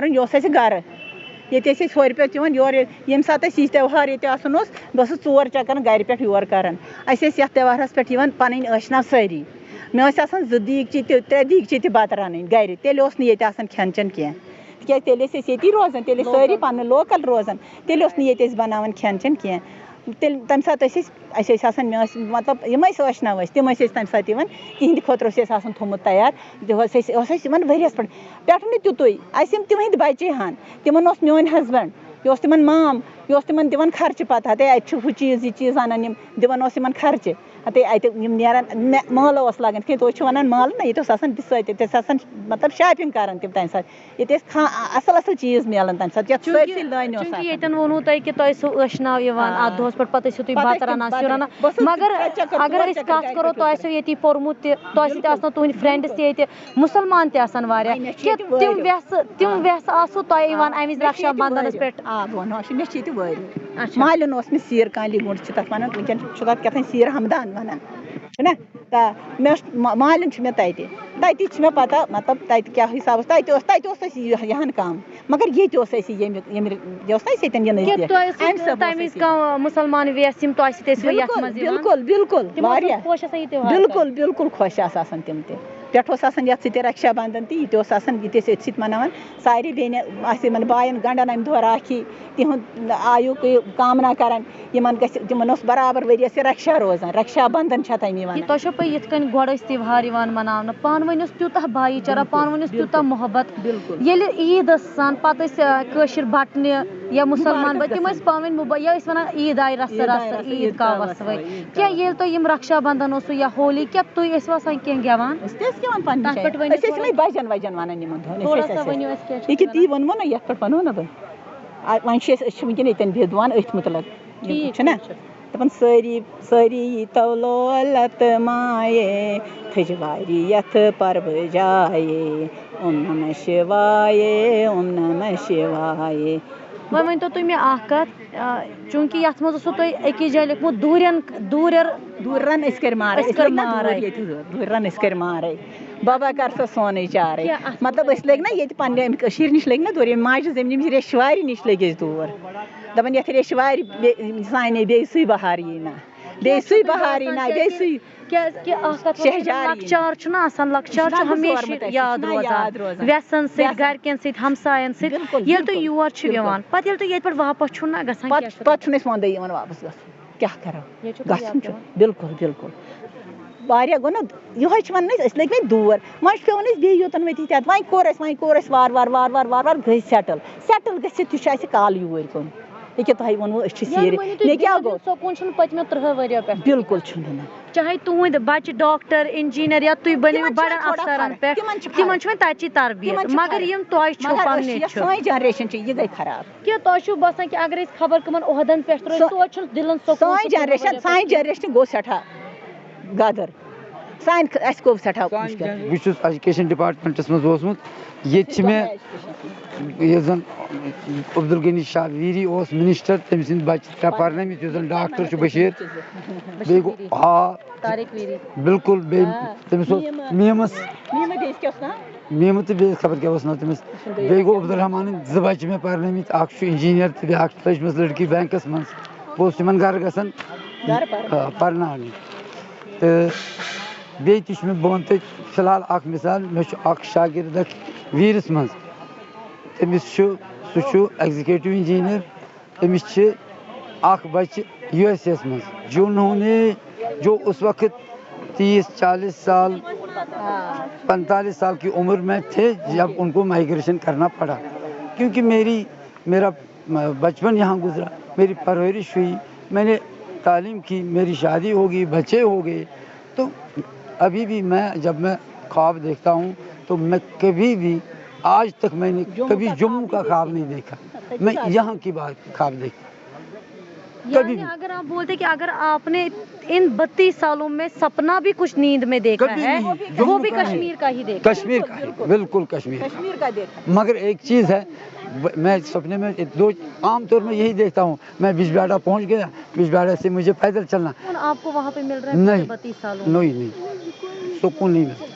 یہ گھر یہ ہور پہ یور یم سات یہ تہوار یہ بہت ژور چکر گھر پہ یور کران یتھ تہوارس پہ پن اشنا ساری مے زٕ دیٖگچہِ تہِ ترٛےٚ دیٖگچہِ تہِ بتہٕ رنٕنۍ گھر تیٚلہِ اوس نہٕ ییٚتہِ آسان کھٮ۪ن چٮ۪ن کینٛہہ تِکیٛازِ تیٚلہِ ٲسۍ أسۍ ییٚتی روزان تیٚلہِ ٲسۍ سٲری پنٕنۍ لوکل روزان تیٚلہِ اوس نہٕ ییٚتہِ أسۍ بناوان کھٮ۪ن چٮ۪ن کینٛہہ تیٚلہِ تمہِ ساتہٕ ٲسۍ أسۍ ٲسۍ آسان مےٚ ٲسۍ مطلب یِم ٲسۍ ٲشناو ٲسۍ تِم ٲسۍ تمہِ ساتہٕ یِوان تِہنٛدِ خٲطرٕ اوس اَسہِ آسان تھوٚمُت تیار اوس اَسہِ یِمن ؤریَس پٮ۪ٹھ نہٕ تیُتُے اَسہِ یِم تِہنٛدۍ بچے ہن تِمن اوس میون ہسبنٛڈ یہِ اوس تِمن مام یہِ اوس تِمن دِوان خرچہٕ پتہٕ ہتے اَتہِ چھُ ہُہ چیٖز یہِ چیٖز اَنان یِم دِوان اوس یِمن خرچہٕ ہتے اَتہِ یِم نیران مٲلہٕ اوس لگان یِتھ کٔنۍ تُہۍ چھِو وَنان مٲلہٕ نہ ییٚتہِ اوس آسان بِسٲتۍ ییٚتہِ ٲسۍ آسان مطلب شاپِنٛگ کران تِم تمہِ ساتہٕ ییٚتہِ ٲسۍ اصل اصل چیٖز میلان تمہِ ساتہٕ یتھ سٲرسٕے لٲنہِ اوس ییٚتٮ۪ن ووٚنوٕ تۄہہِ کہِ تۄہہِ ٲسوٕ ٲشناو یِوان اتھ دۄہس پٮ۪ٹھ پتہٕ ٲسِو تُہۍ بتہٕ رنان سیُن رنان مگر اگر أسۍ کتھ کرو تۄہہِ آسیو ییٚتی پوٚرمُت تہِ تۄہہِ سۭتۍ آسنو تُہنٛدۍ فرینڈٕس تہِ ییٚتہِ مُسلمان تہِ آسان واریاہ کہِ تِم وٮ۪سہٕ آسوٕ تۄہہِ یِوان امہِ وِزِ رکشا بنٛدھنس پٮ۪ٹھ مےٚ چھِ ییٚتہِ وٲرۍ مالٮ۪ن اوس مےٚ سیٖر کالی گُنٛڈ چھِ تتھ ونان وٕنکٮ۪ن چھُ تتھ کیٛاہ تھام سیٖر ہمدان ونان چھُنہ مےٚ اوس مالٮ۪ن چھُ مےٚ تتہِ چھِ مےٚ پتہ مطلب تتہِ کیٛاہ حساب اوس تتہِ اوس اَسہِ یہِ ہن کم مگر ییٚتہِ اوس اَسہِ ییٚمہِ یہِ اوس نہ اَسہِ ییٚتٮ۪ن یہِ تمہِ وِزِ کانٛہہ مُسلمان وٮ۪س یِم تۄہہِ سۭتۍ ٲسوٕ یتھ منٛز بِلکُل بِلکُل واریاہ خۄش آسان یہِ تہوار بِلکُل بِلکُل خۄش آسہٕ آسان تِم تہِ پٮ۪ٹھٕ اوس آسان یتھ سۭتۍ رکشا بنٛدھن تہِ یہِ تہِ اوس آسان یہِ تہِ ٲسۍ أتھۍ سۭتۍ مناوان سارے بیٚنہِ آسہٕ یِمن بایَن گنٛڈن امہِ دۄہ راکھی تِہُنٛد آیُک کامنا کران یِمن گژھِ تِمن اوس برابر ؤریَس یہِ رکشا روزان رکشا بنٛدھن چھِ تَمہِ یِوان تۄہہِ چھو پاے یِتھ کٔنۍ گۄڈٕ ٲسۍ تہوار یِوان مناونہٕ پانہٕ ؤنۍ اوس تیوٗتاہ بھایی چارہ پانہٕ ؤنۍ اوس تیوٗتاہ محبت ییٚلہِ عیٖد ٲس آسان پتہٕ ٲسۍ کٲشِر بٹنہِ یا مُسلمان بٲے تِم ٲسۍ پانہٕ ؤنۍ یا ٲسۍ وَنان عیٖد آیہِ رسہٕ رسہٕ عیٖد کا وسوے کیٛاہ ییٚلہِ تۄہہِ یِم رکشا بنٛدھن اوسوٕ یا ہولی کیٛاہ تُہۍ ٲسوٕ آسان کینٛہہ گٮ۪وان أسۍ ٲسۍ یِمے بجن وجن ونان یِمن دۄہن ییٚکیٛاہ تی ووٚنمو نہ یتھ پٮ۪ٹھ ونو نہ بہٕ وۄنۍ چھِ أسۍ چھِ وٕنکٮ۪ن ییٚتٮ۪ن بِہِتھ دِوان أتھۍ مُتعلق چھُنہ دپان سٲری سٲری ییٖتو لولت مایے تھٔج واری یتھ پربہٕ جایے اوم نمہ شِوایے اوم نمہ شِوایے وۄنۍ ؤنۍتو تُہۍ مےٚ اکھ کتھ چوٗنٛکہِ یتھ منٛز اوسوٕ تۄہہِ أکِس جایہِ لیوٚکھمُت دوٗرٮ۪ن أسۍ کٔرۍ مارے دوٗرٮ۪ن أسۍ کٔرۍ مارے بابا کر سا سونٕے چارے مطلب أسۍ لٔگۍ نا ییٚتہِ پننہِ امہِ کٔشیٖرِ نِش لٔگۍ نا دوٗر ییٚمہِ ماجہِ زٔمیٖن نِش ریٚشوارِ نِش لٔگۍ أسۍ دوٗر دپان یتھ ریٚشوارِ سانے بیٚیہِ سُے بہار یی نہ بیٚیہِ سُے بہار یی نہ بیٚیہِ سُے کیٛازِکہِ اکھ کتھ لۄکچار چھُنہ آسان لۄکچار چھُ ہمیشہِ یاد روزان وٮ۪سن سۭتۍ گرِکٮ۪ن سۭتۍ ہمساین سۭتۍ ییٚلہِ تُہۍ یور چھِو یِوان پتہٕ ییٚلہِ تُہۍ ییٚتہِ پٮ۪ٹھ واپس چھُو نہ گژھان پتہٕ چھُنہٕ اَسہِ وندے یِوان واپس گژھُن کیٛاہ کرو گژھُن چھُ بِلکُل بِلکُل واریاہ گوٚو نہ یِہوے چھِ ونان أسۍ لٔگۍ وۄنۍ دوٗر وۄنۍ چھُ پیٚوان أسۍ بیٚیہِ یوٚتن ؤتِتھ یَتھ وۄنۍ کوٚر اَسہِ وارٕ گٔے سیٹٕل گٔژھِتھ تہِ چھُ اَسہِ کالہٕ یوٗرۍ کُن ییٚکیٛاہ تۄہہِ ووٚنوٕ أسۍ چھِ سیٖرِ مےٚ کیٛاہ گوٚو سکوٗن چھُنہٕ پٔتمیو 30 ؤرۍیو پٮ۪ٹھ بِلکُل چھُنہٕ نہ چاہے تُہنٛدۍ بچہِ ڈاکٹر انجیٖنر یا تُہۍ بٔنِو بڑٮ۪ن افسرن پٮ۪ٹھ تِمن چھُ وۄنۍ تَتچی تربیت مگر یِم تۄہہِ چھُو پنٕنۍ سٲنۍ جنریشن چھِ یہِ گٔے خراب کہِ تۄہہِ چھُو باسان کہِ اگر أسۍ خبر کٕمن عہدن پٮ۪ٹھ ترٲوۍ توتہِ چھُنہٕ دِلن سٲنۍ جنریشن گوٚو سٮ۪ٹھاہ گدٕر اَسہِ گوٚو سٮ۪ٹھاہ بہٕ چھُس ایجوکیشن ڈپارٹمنٹس منٛز اوسمُت ییٚتہِ چھِ مےٚ یُس زن عبدالغنی شاہ ویری اوس منسٹر تٔمۍ سٕنٛدۍ بچہِ 3 پرنٲومٕتۍ یُس زن ڈاکٹر چھُ بشیٖر بیٚیہِ گوٚو بِلکُل بیٚیہِ تٔمِس اوس میٖمس میٖمہٕ تہٕ بیٚیہِ خبر کیٛاہ اوس ناو تٔمِس بیٚیہِ گوٚو عبدالرحمانٕنۍ 2 بچہِ مےٚ پرنٲومٕتۍ اکھ چھُ انجیٖنر تہٕ بیٛاکھ چھِ لٔجمٕژ لڑکی بینکس منٛز بہٕ اوسُس تِمن گرٕ گژھان پرناونہِ تہٕ بیٚیہِ تہِ چھُ مےٚ بہٕ وَنہٕ تۄہہِ فِلحال اکھ مثال مےٚ چھُ اکھ شاگرد اکھ ویٖرِس منٛز تٔمِس چھُ سُہ چھُ ایگزِکیٹِو انجیٖنر تٔمِس چھِ اکھ بچہِ USA یس منٛز جو اس وقت 30-40 سال 45 سال کی عمر میں تھے جب ان کو مائیگریشن کرنا پڑا کیونکہ میرا بچپن یہاں گزرا میری پرورش ہوئی میں نے تعلیم کی میری شادی ہو گئی بچے ہو گئے تو ابھی بھی میں جب میں خواب دیکھتا ہوں تو میں کبھی بھی آج تک میں نے کبھی جموں کا خواب نہیں دیکھا میں یہاں کی بات خواب دیکھا یعنی اگر آپ بولتے کہ اگر آپ نے ان 32 سالوں میں سپنا بھی کچھ نیند میں دیکھا ہے وہ بھی کشمیر کا ہی دیکھا کشمیر کا ہی بالکل کشمیر کا مگر ایک چیز ہے میں سپنے میں عام طور میں یہی دیکھتا ہوں میں بجبیاڑا پہنچ گیا بجبیاڑا سے مجھے پیدل چلنا آپ کو وہاں پہ مل رہا ہے 32 سالوں نہیں سکون نہیں ملتا